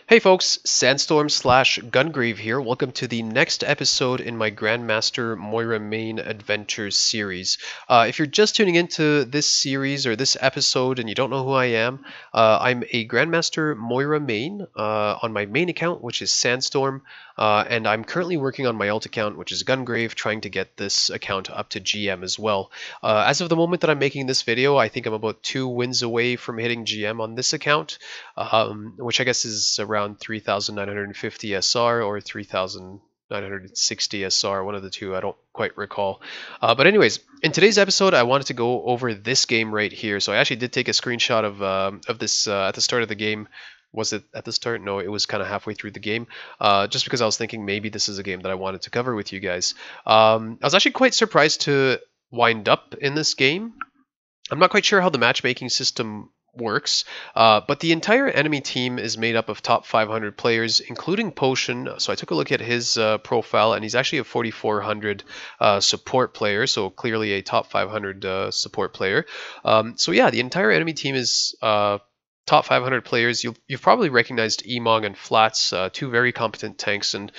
Hey folks, Sandstorm slash Gungrave here. Welcome to the next episode in my Grandmaster Moira main adventures series. If you're just tuning into this series or this episode and you don't know who I am, I'm a Grandmaster Moira main on my main account, which is Sandstorm, and I'm currently working on my alt account, which is Gungrave, trying to get this account up to GM as well. As of the moment that I'm making this video, I think I'm about 2 wins away from hitting GM on this account, which I guess is around 3,950 SR or 3,960 SR, one of the two, I don't quite recall. But anyways, in today's episode, I wanted to go over this game right here. So I actually did take a screenshot of this at the start of the game. Was it at the start? No, it was kind of halfway through the game, just because I was thinking maybe this is a game that I wanted to cover with you guys. I was actually quite surprised to wind up in this game. I'm not quite sure how the matchmaking system works, but the entire enemy team is made up of top 500 players, including Potion. So I took a look at his profile, and he's actually a 4,400 support player, so clearly a top 500 support player. So yeah, the entire enemy team is top 500 players. You've probably recognized Emongg and Flats, two very competent tanks, and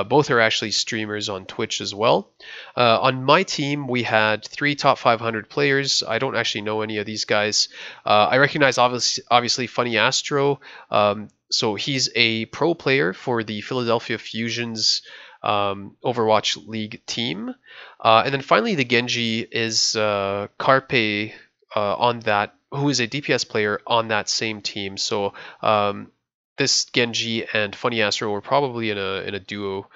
both are actually streamers on Twitch as well. On my team, we had 3 top 500 players. I don't actually know any of these guys. I recognize obviously FunnyAstro. So he's a pro player for the Philadelphia Fusion's Overwatch League team. And then finally, the Genji is Carpe on that, who is a DPS player on that same team. So this Genji and FunnyAstro were probably in a duo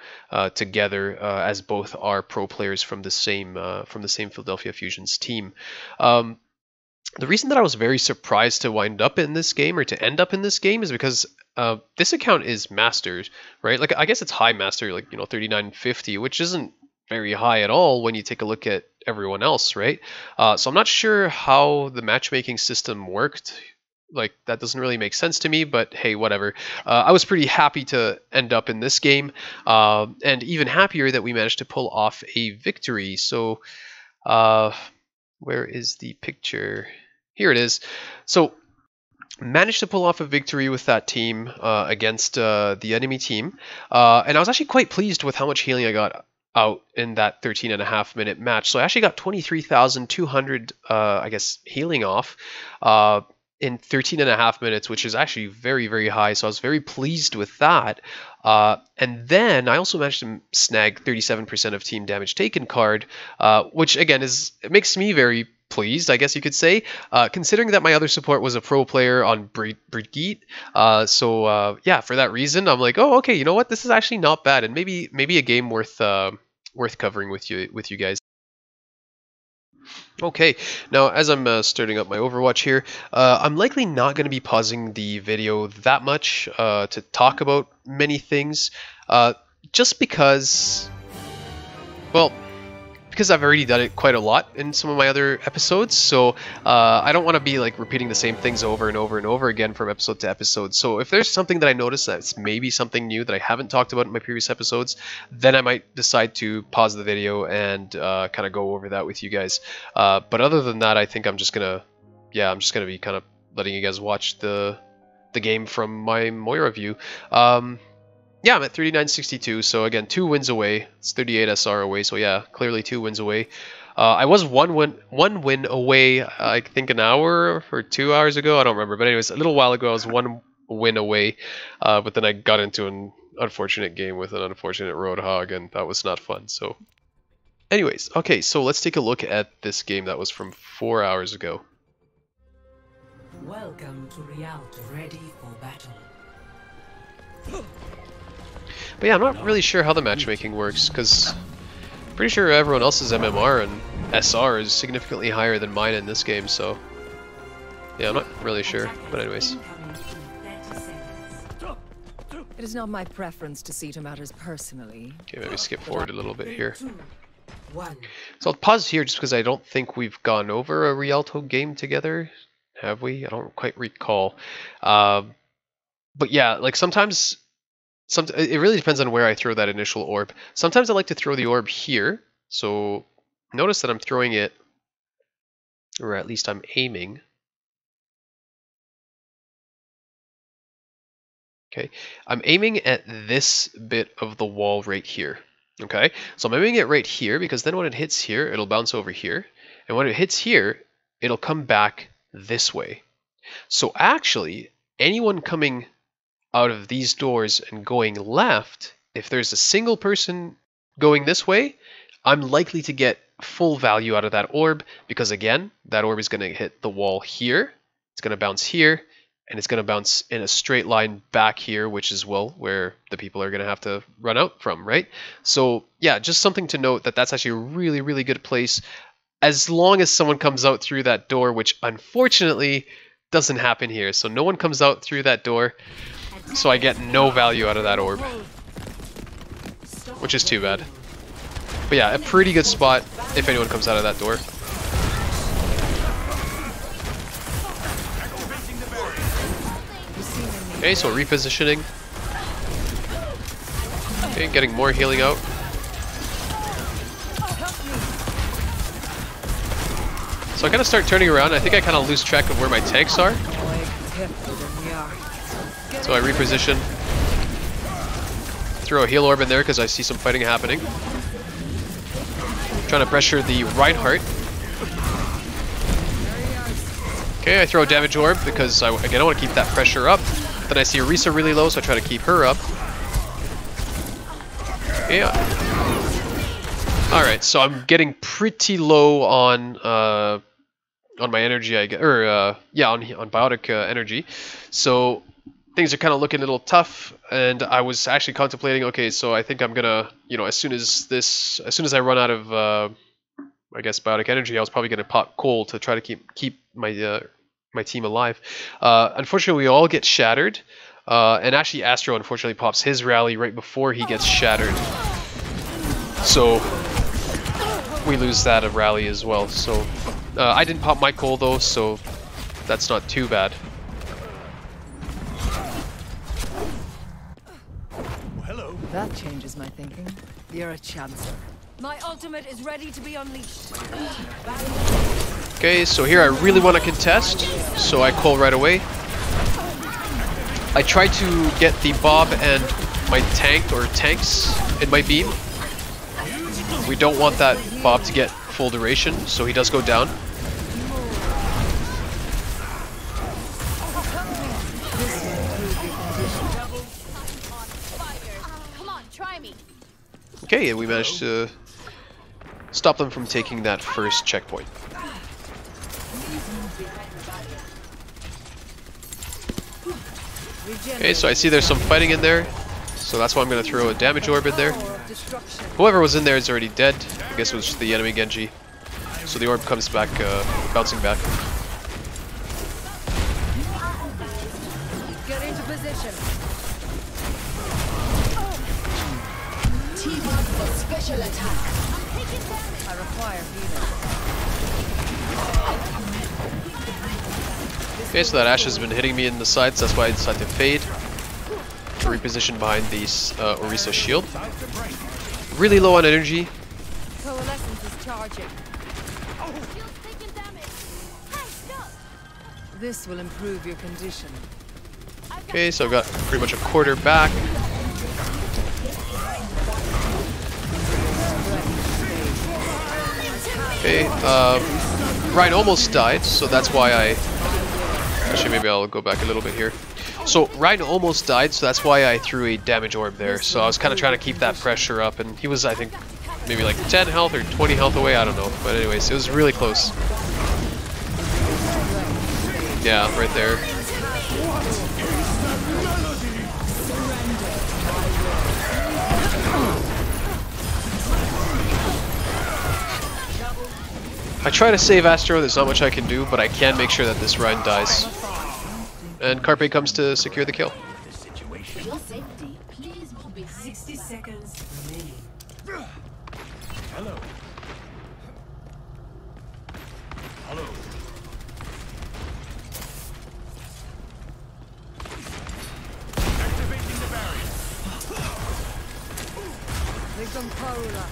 together, as both are pro players from the same Philadelphia Fusion's team. The reason that I was very surprised to wind up in this game, or to end up in this game, is because this account is mastered, right? Like, I guess it's high master, like, 3950, which isn't very high at all when you take a look at everyone else, right? So I'm not sure how the matchmaking system worked. Like, that doesn't really make sense to me, but hey, whatever. I was pretty happy to end up in this game, and even happier that we managed to pull off a victory. So where is the picture? Here it is. So managed to pull off a victory with that team against the enemy team, and I was actually quite pleased with how much healing I got out in that 13.5-minute match. So I actually got 23,200 I guess healing off in 13.5 minutes, which is actually very, very high. So I was very pleased with that. And then I also managed to snag 37% of team damage taken card, which again it makes me very pleased, I guess you could say, considering that my other support was a pro player on Brigitte. So yeah, for that reason, I'm like, oh, okay, you know what? This is actually not bad, and maybe a game worth covering with you guys. Okay, now as I'm starting up my Overwatch here, I'm likely not going to be pausing the video that much to talk about many things, just because, well, because I've already done it quite a lot in some of my other episodes, so I don't want to be like repeating the same things over and over and over again from episode to episode. So if there's something that I notice that's maybe something new that I haven't talked about in my previous episodes, then I might decide to pause the video and kind of go over that with you guys. But other than that, I think I'm just gonna be kind of letting you guys watch the game from my Moira view. Yeah, I'm at 3962, so again, 2 wins away. It's 38 SR away, so yeah, clearly 2 wins away. I was one win away, I think an hour or 2 hours ago, I don't remember. But anyways, a little while ago, I was 1 win away, but then I got into an unfortunate game with an unfortunate Roadhog, and that was not fun. So anyways, okay, so let's take a look at this game that was from 4 hours ago. Welcome to Rialto, ready for battle. But yeah, I'm not really sure how the matchmaking works, because I'm pretty sure everyone else's MMR and SR is significantly higher than mine in this game, so yeah, I'm not really sure. But anyways. It is not my preference to see to matters personally. Okay, maybe skip forward a little bit here. 2, 1. So I'll pause here just because I don't think we've gone over a Rialto game together. Have we? I don't quite recall. But yeah, like sometimes... it really depends on where I throw that initial orb. Sometimes I like to throw the orb here. So notice that I'm throwing it, or at least I'm aiming Okay, I'm aiming at this bit of the wall right here. Okay, so I'm aiming it right here because then when it hits here, it'll bounce over here. And when it hits here, it'll come back this way. So actually, anyone coming out of these doors and going left, if there's a single person going this way, I'm likely to get full value out of that orb because again, that orb is going to hit the wall here, it's going to bounce here, and it's going to bounce in a straight line back here, which is, well, where the people are going to have to run out from, right? So yeah, just something to note that that's actually a really, really good place as long as someone comes out through that door, which unfortunately doesn't happen here. So no one comes out through that door, so I get no value out of that orb, which is too bad. But yeah, a pretty good spot if anyone comes out of that door. Okay, so repositioning. Okay, getting more healing out. So I kind of start turning around. I think I kind of lose track of where my tanks are. So I reposition. Throw a heal orb in there because I see some fighting happening. Trying to pressure the Reinhardt. Okay, I throw a damage orb because I want to keep that pressure up. Then I see Orisa really low, so I try to keep her up. Yeah. Alright, so I'm getting pretty low on my energy, I guess, or on biotic energy. So things are kind of looking a little tough, and I was actually contemplating, okay, so I think I'm gonna, as soon as I run out of I guess biotic energy, I was probably gonna pop coal to try to keep my team alive. Unfortunately, we all get shattered, and actually Astro unfortunately pops his rally right before he gets shattered. So we lose that of rally as well. So I didn't pop my coal though, so that's not too bad. Hello. That changes my thinking. You're a chancer. My ultimate is ready to be unleashed. Okay, so here I really want to contest, so I call right away. I try to get the Bob and my tank or tanks in my beam. We don't want that Bob to get full duration, so he does go down. Okay, and we managed to stop them from taking that first checkpoint. Okay, so I see there's some fighting in there, so that's why I'm going to throw a damage orb in there. Whoever was in there is already dead. I guess it was the enemy Genji. So the orb comes back, bouncing back. Get into position. Special attack. I require healing. Okay, so that Ashe has been hitting me in the sides, that's why I decided to fade. To reposition behind the Orisa shield. Really low on energy. Coalescence is charging. This will improve your condition. Okay, so I've got pretty much a quarter back. Okay, Ryan almost died, so that's why I... Actually, maybe I'll go back a little bit here. So, Ryan almost died, so that's why I threw a damage orb there. So I was kind of trying to keep that pressure up, and he was, I think, maybe like 10 health or 20 health away, I don't know. But anyways, it was really close. Yeah, right there. I try to save Astro, there's not much I can do, but I can make sure that this Ryan dies. And Carpe comes to secure the kill. Your safety, please move in 60 seconds remaining. Hello. Hello. Activating the barrier. Victim Paula.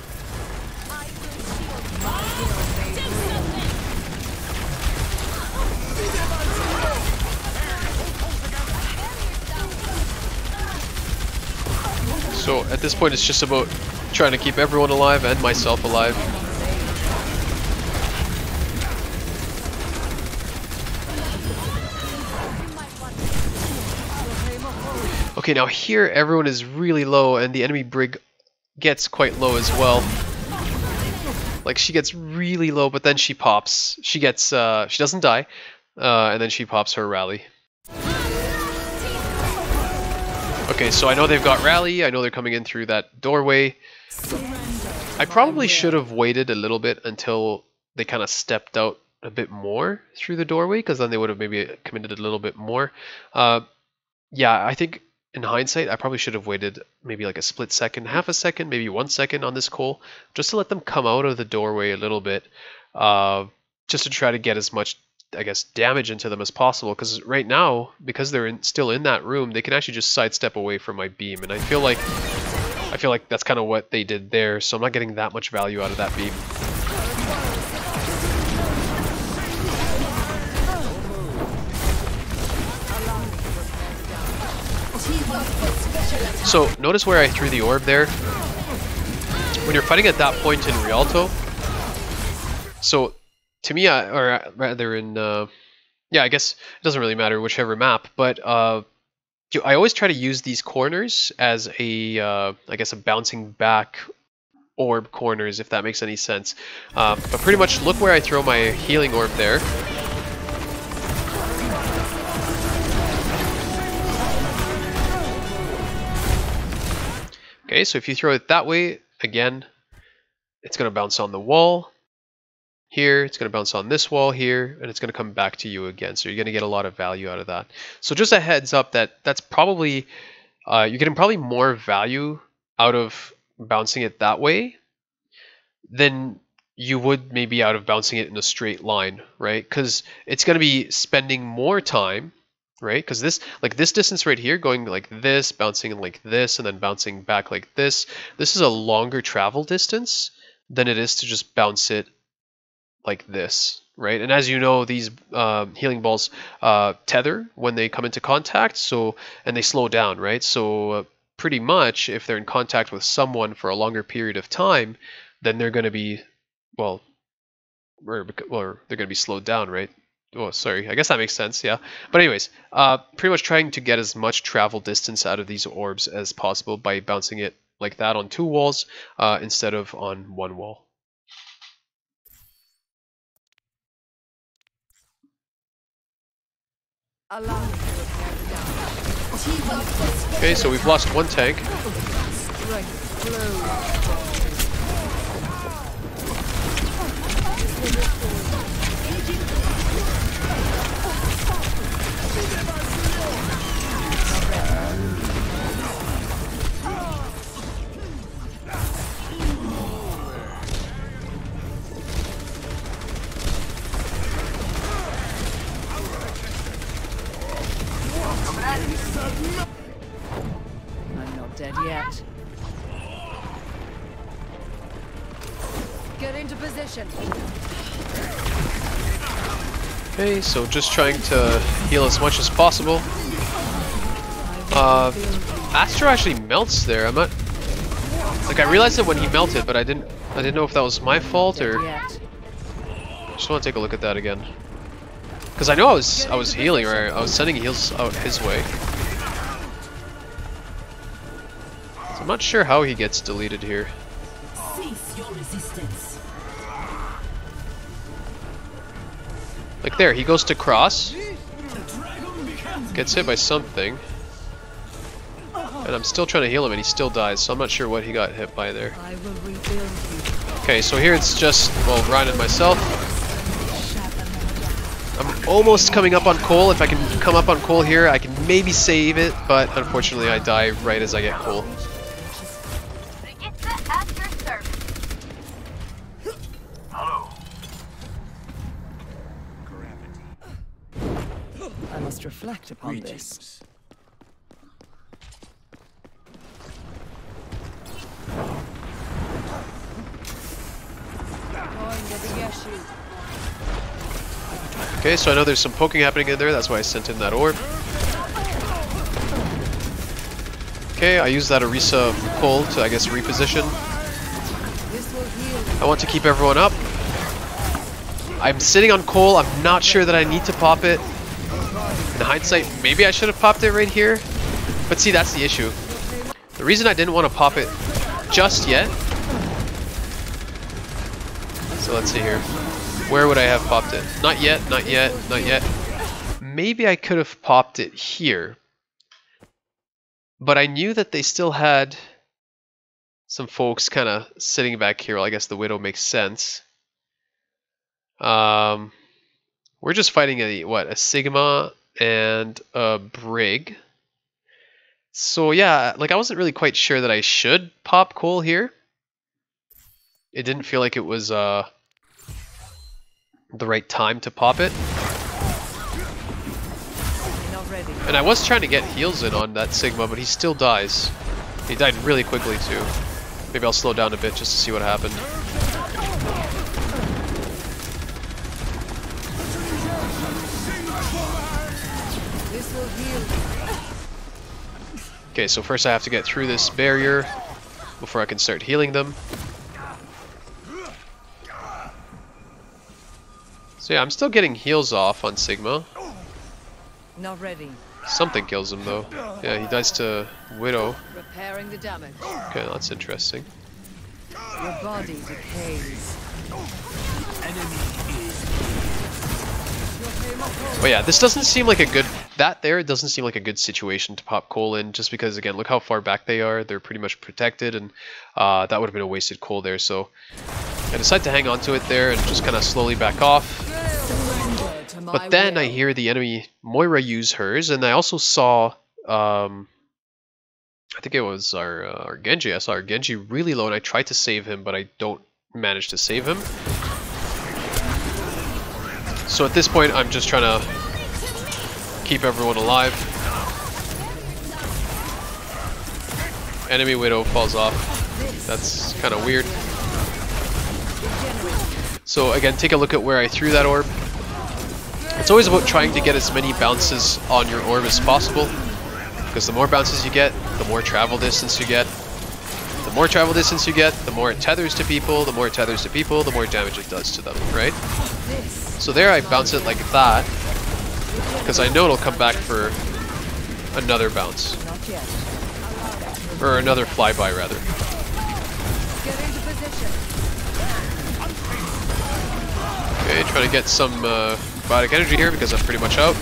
So at this point, it's just about trying to keep everyone alive and myself alive. Okay, now here everyone is really low and the enemy brig gets quite low as well. Like she gets really low, but then she pops. She gets, she doesn't die, and then she pops her rally. Okay, so I know they've got rally. I know they're coming in through that doorway. I probably should have waited a little bit until they kind of stepped out a bit more through the doorway, because then they would have maybe committed a little bit more. Yeah, I think in hindsight, I probably should have waited maybe like a split second, half a second, maybe 1 second on this Cole, just to let them come out of the doorway a little bit, just to try to get as much, I guess, damage into them as possible. Because right now, because they're still in that room, they can actually just sidestep away from my beam, and I feel like that's kind of what they did there. So I'm not getting that much value out of that beam. So notice where I threw the orb there. When you're fighting at that point in Rialto, so to me, or rather in, yeah, I guess it doesn't really matter whichever map, but I always try to use these corners as a, I guess, a bouncing back orb corners, if that makes any sense. But pretty much look where I throw my healing orb there. Okay, so if you throw it that way, again, it's going to bounce on the wall here, it's going to bounce on this wall here, and it's going to come back to you again. So you're going to get a lot of value out of that. So just a heads up that that's probably, you're getting probably more value out of bouncing it that way than you would maybe out of bouncing it in a straight line, right? Because it's going to be spending more time, right? Because this, like this distance right here, going like this, bouncing like this, and then bouncing back like this is a longer travel distance than it is to just bounce it like this, right? And as you know, these healing balls tether when they come into contact, so, and they slow down, right? So pretty much if they're in contact with someone for a longer period of time, then they're going to be, well, or they're going to be slowed down, right? Oh, sorry. I guess that makes sense, yeah. But anyways, pretty much trying to get as much travel distance out of these orbs as possible by bouncing it like that on 2 walls instead of on 1 wall. Okay, so we've lost 1 tank. I'm not dead yet. Get into position. Okay, so just trying to heal as much as possible. Astro actually melts there. I'm not, like, I realized it when he melted, but I didn't know if that was my fault or. Just want to take a look at that again, because I know I was healing, or I was sending heals out his way. So I'm not sure how he gets deleted here. Cease your resistance. Like there, he goes to cross, gets hit by something, and I'm still trying to heal him and he still dies, so I'm not sure what he got hit by there. Okay, so here it's just, well, Ryan and myself. I'm almost coming up on Cole. If I can come up on Cole here, I can maybe save it, but unfortunately I die right as I get Cole. I must reflect upon this. Okay, so I know there's some poking happening in there, that's why I sent in that orb. Okay, I use that Orisa pull to, I guess, reposition. I want to keep everyone up. I'm sitting on coal. I'm not sure that I need to pop it. In hindsight, maybe I should have popped it right here. But see, that's the issue. The reason I didn't want to pop it just yet. So let's see here. Where would I have popped it? Not yet, not yet, not yet. Maybe I could have popped it here. But I knew that they still had some folks kind of sitting back here. Well, I guess the Widow makes sense. We're just fighting a Sigma and a Brig. So yeah, like I wasn't really quite sure that I should pop Cole here. It didn't feel like it was the right time to pop it. And I was trying to get heals in on that Sigma, but he still dies. He died really quickly too. Maybe I'll slow down a bit just to see what happened. Okay, so first I have to get through this barrier before I can start healing them. So yeah, I'm still getting heals off on Sigma. Not ready. Something kills him though. Yeah, he dies to Widow. Repairing the damage. Okay, that's interesting. Your body decays. But yeah, this doesn't seem like a good... That there doesn't seem like a good situation to pop coal in, just because, again, look how far back they are. They're pretty much protected, and that would have been a wasted coal there. So I decided to hang on to it there and just kind of slowly back off. But then I hear the enemy Moira use hers, and I also saw... I think it was our Genji. I saw our Genji really low, and I tried to save him, but I don't manage to save him. So at this point, I'm just trying to keep everyone alive. Enemy Widow falls off. That's kind of weird. So again, take a look at where I threw that orb. It's always about trying to get as many bounces on your orb as possible, because the more bounces you get, the more travel distance you get. The more travel distance you get, the more it tethers to people, the more it tethers to people, the more damage it does to them, right? So there I bounce it like that, because I know it'll come back for another bounce. Or another flyby, rather. Okay, trying to get some biotic energy here because I'm pretty much out.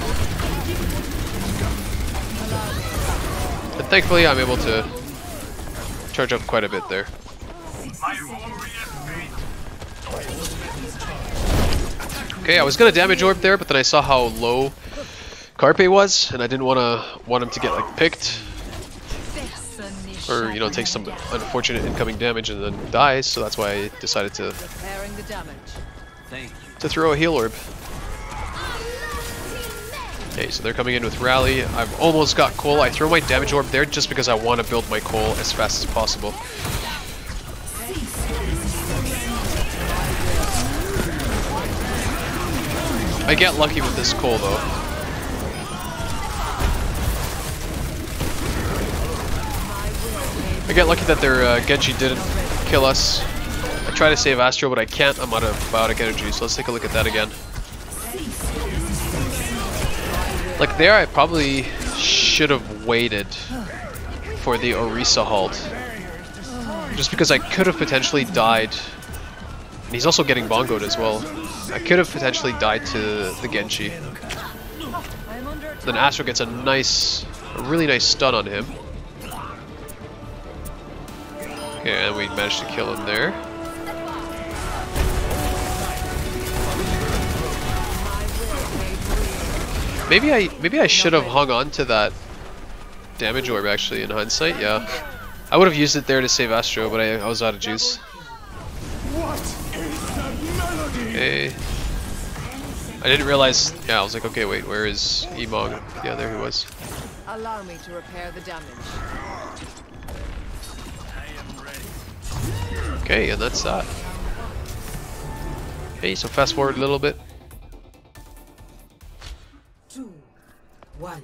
And thankfully I'm able to charge up quite a bit there. Okay, I was gonna damage orb there, but then I saw how low Carpe was, and I didn't want him to get like picked, or you know, take some unfortunate incoming damage and then die. So that's why I decided to throw a heal orb. Okay, so they're coming in with rally. I've almost got coal. I throw my damage orb there just because I want to build my coal as fast as possible. I get lucky with this coal though. I get lucky that their Genji didn't kill us. I try to save Astro, but I can't. I'm out of biotic energy, so let's take a look at that again. Like there, I probably should have waited for the Orisa halt. Just because I could have potentially died. And he's also getting bongoed as well. I could have potentially died to the Genji. Then Astro gets a really nice stun on him. Okay, and we managed to kill him there. Maybe I should have hung on to that damage orb actually in hindsight, yeah. I would have used it there to save Astro, but I was out of juice. Okay. I didn't realize, yeah, I was like, okay, wait, where is Emongg? Yeah, there he was. Allow me to repair the damage. Okay, and that's that. Okay, so fast forward a little bit. 2, 1.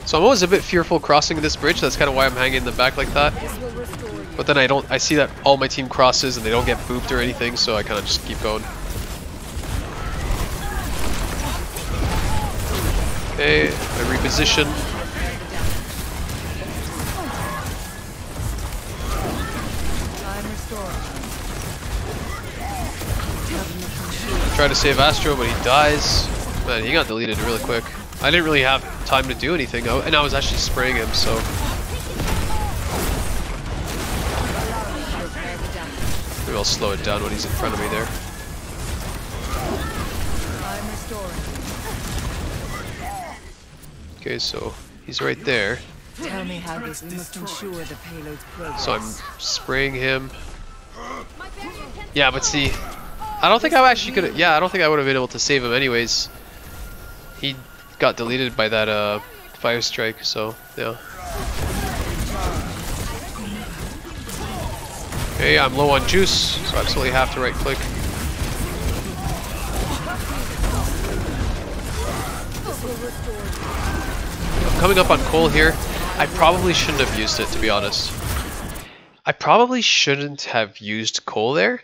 So I'm always a bit fearful crossing this bridge. That's kind of why I'm hanging in the back like that. But then I see that all my team crosses and they don't get booped or anything, so I kind of just keep going. Okay, I reposition. Try to save Astro, but he dies. Man, he got deleted really quick. I didn't really have time to do anything, and I was actually spraying him, so... Maybe I'll slow it down when he's in front of me there. Okay, so he's right there. Tell me how this must ensure the payload's progress. So I'm spraying him. Yeah, but see, I don't think I actually could have... Yeah, I don't think I would have been able to save him anyways. He got deleted by that fire strike, so yeah. Okay, I'm low on juice, so I absolutely have to right click. I'm coming up on coal here. I probably shouldn't have used it, to be honest. I probably shouldn't have used coal there,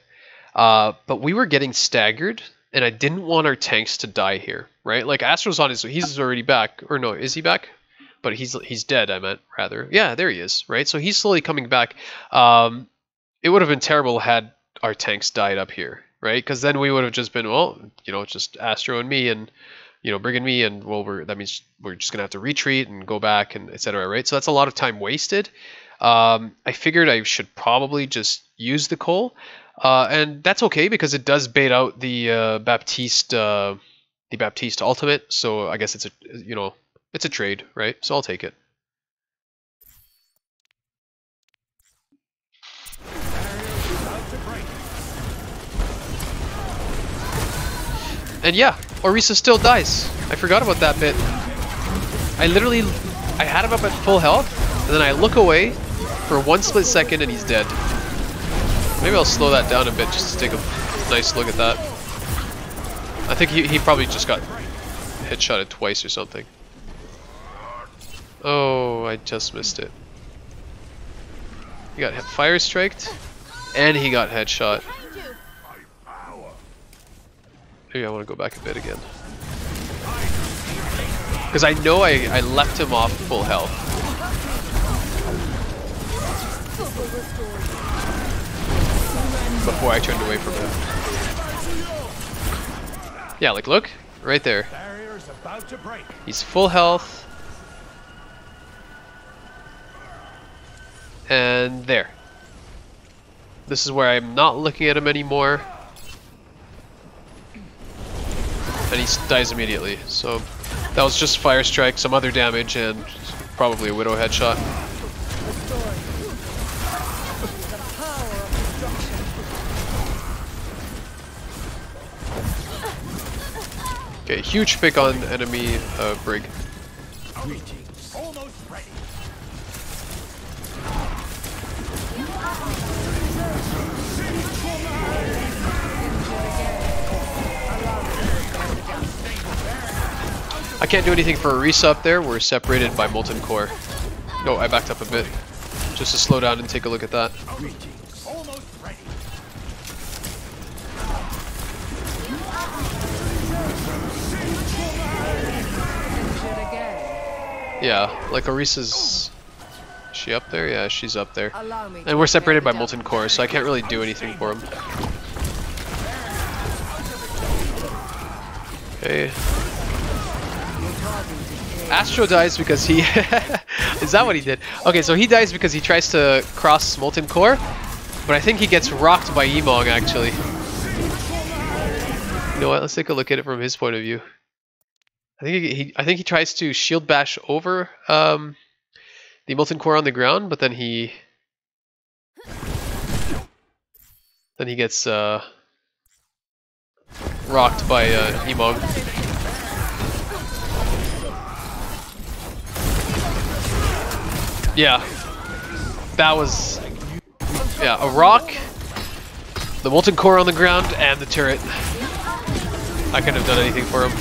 but we were getting staggered, and I didn't want our tanks to die here, right? Like Astro's on his, he's already back, or no, is he back? But he's dead, I meant, rather. Yeah, there he is, right? So he's slowly coming back. It would have been terrible had our tanks died up here, right? Because then we would have just been, well, you know, just Astro and me, and you know, Brig and me, and well, that means we're just gonna have to retreat and go back and etc. Right? So that's a lot of time wasted. I figured I should probably just use the coal, and that's okay because it does bait out the Baptiste ultimate. So I guess it's a, you know, it's a trade, right? So I'll take it. And yeah, Orisa still dies. I forgot about that bit. I had him up at full health, and then I look away for 1 split second and he's dead. Maybe I'll slow that down a bit just to take a nice look at that. I think he probably just got headshotted twice or something. Oh, I just missed it. He got fire striked, and he got headshot. Maybe I want to go back a bit again. Because I know I left him off full health. Before I turned away from him. Yeah, like look, right there. He's full health. And there. This is where I'm not looking at him anymore. And he dies immediately. So that was just fire strike, some other damage, and probably a widow headshot. Okay, huge pick on enemy Brig. Almost ready. I can't do anything for Orisa up there. We're separated by Molten Core. No, I backed up a bit. Just to slow down and take a look at that. Almost ready. Yeah, like Orisa's... Is she up there? Yeah, she's up there. And we're separated by Molten Core, so I can't really do anything for him. Okay. Astro dies because he... Is that what he did? Okay, so he dies because he tries to cross Molten Core, but I think he gets rocked by Emongg, actually. You know what? Let's take a look at it from his point of view. I think he tries to shield bash over the Molten Core on the ground, but then he gets rocked by Emongg. Yeah, that was, yeah, a rock, the Molten Core on the ground, and the turret. I couldn't have done anything for him.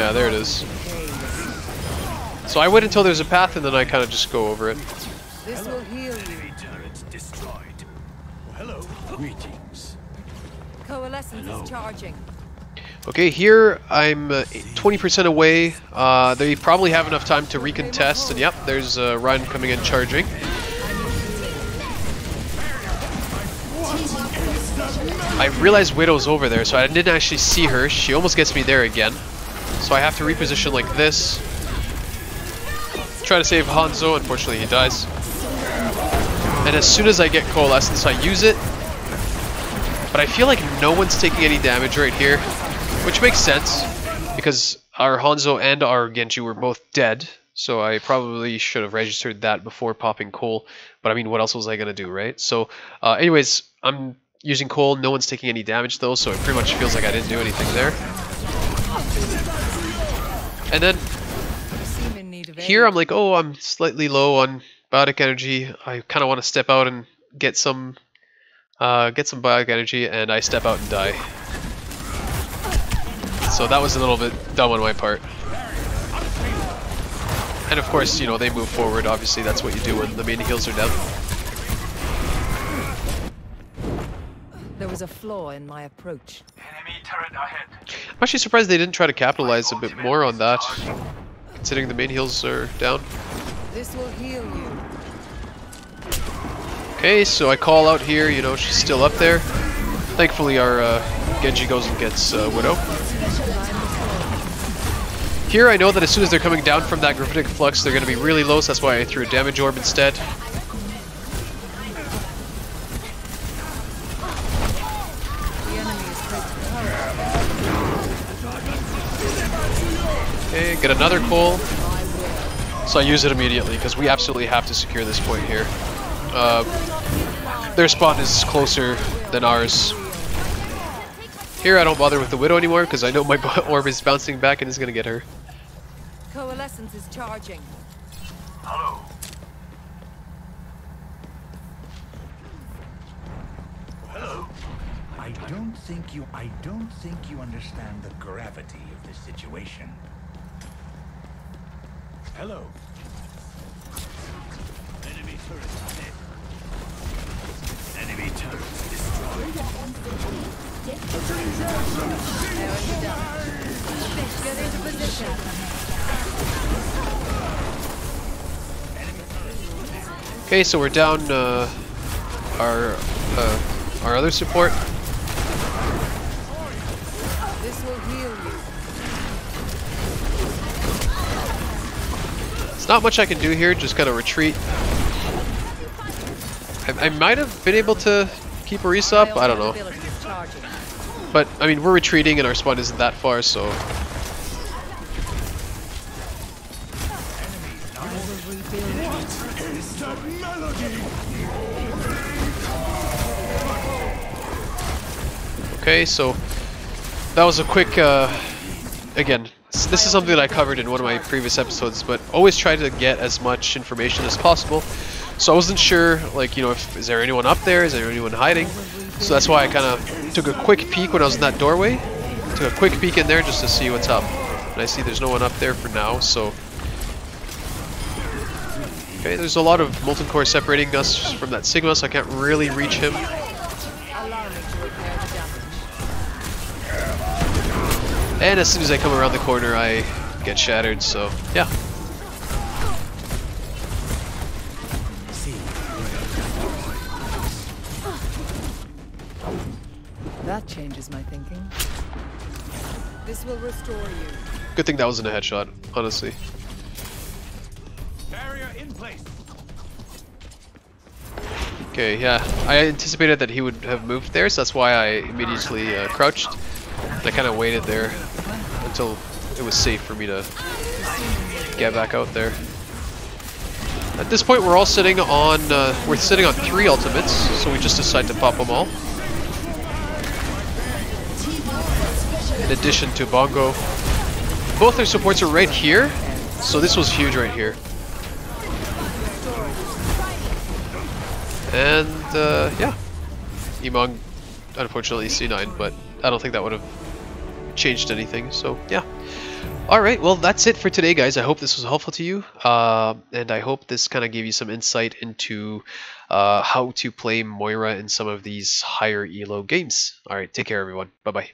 Yeah, there it is. So I wait until there's a path and then I kind of just go over it. This will heal you. Turret destroyed. Hello. Greetings. Coalescence is charging. Okay, here I'm 20% away. They probably have enough time to recontest, and yep, there's Ryan coming in charging. I realized Widow's over there, so I didn't actually see her. She almost gets me there again. So I have to reposition like this. Try to save Hanzo, unfortunately he dies. And as soon as I get Coalescence, I use it. But I feel like no one's taking any damage right here, which makes sense, because our Hanzo and our Genji were both dead. So I probably should have registered that before popping Cole. But I mean, what else was I going to do, right? So anyways, I'm using Cole. No one's taking any damage though, so it pretty much feels like I didn't do anything there. And then here I'm like, oh, I'm slightly low on biotic energy. I kind of want to step out and get some biotic energy, and I step out and die. So that was a little bit dumb on my part. And of course, you know, they move forward. Obviously, that's what you do when the main heals are down. There was a flaw in my approach. Enemy turret ahead. I'm actually surprised they didn't try to capitalize a bit more on that, considering the main heals are down. This will heal you. Okay, so I call out here, you know, she's still up there. Thankfully our Genji goes and gets Widow. Here I know that as soon as they're coming down from that gravitic flux, they're going to be really low, so that's why I threw a damage orb instead. Okay, get another Cole. So I use it immediately, because we absolutely have to secure this point here. Their spawn is closer than ours. Here I don't bother with the Widow anymore, because I know my orb is bouncing back and is going to get her. Coalescence is charging. Hello. Hello. I don't think you understand the gravity of this situation. Hello. Enemy turret ahead. Enemy turret destroyed. Get into position. Okay, so we're down our other support. This will heal you. It's not much I can do here, just gotta retreat. I might have been able to keep Orisa up, I don't know. But, I mean, we're retreating and our spawn isn't that far, so... Okay, so that was a quick, again, this is something that I covered in one of my previous episodes, but always try to get as much information as possible. So I wasn't sure, like, you know, is there anyone up there? Is there anyone hiding? So that's why I kind of took a quick peek when I was in that doorway. Took a quick peek in there just to see what's up. And I see there's no one up there for now, so... Okay, there's a lot of Molten Core separating us from that Sigma, so I can't really reach him. And as soon as I come around the corner, I get shattered, so yeah. That changes my thinking. This will restore you. Good thing that wasn't a headshot, honestly. Barrier in place. Okay, yeah. I anticipated that he would have moved there, so that's why I immediately crouched. I kind of waited there until it was safe for me to get back out there. At this point, we're all sitting on 3 ultimates, so we just decide to pop them all. In addition to Bongo, both their supports are right here, so this was huge right here. And yeah, Emongg, unfortunately C9, but I don't think that would have changed anything, so yeah. Alright, well that's it for today, guys. I hope this was helpful to you, and I hope this kind of gave you some insight into how to play Moira in some of these higher elo games. Alright, take care everyone. Bye-bye.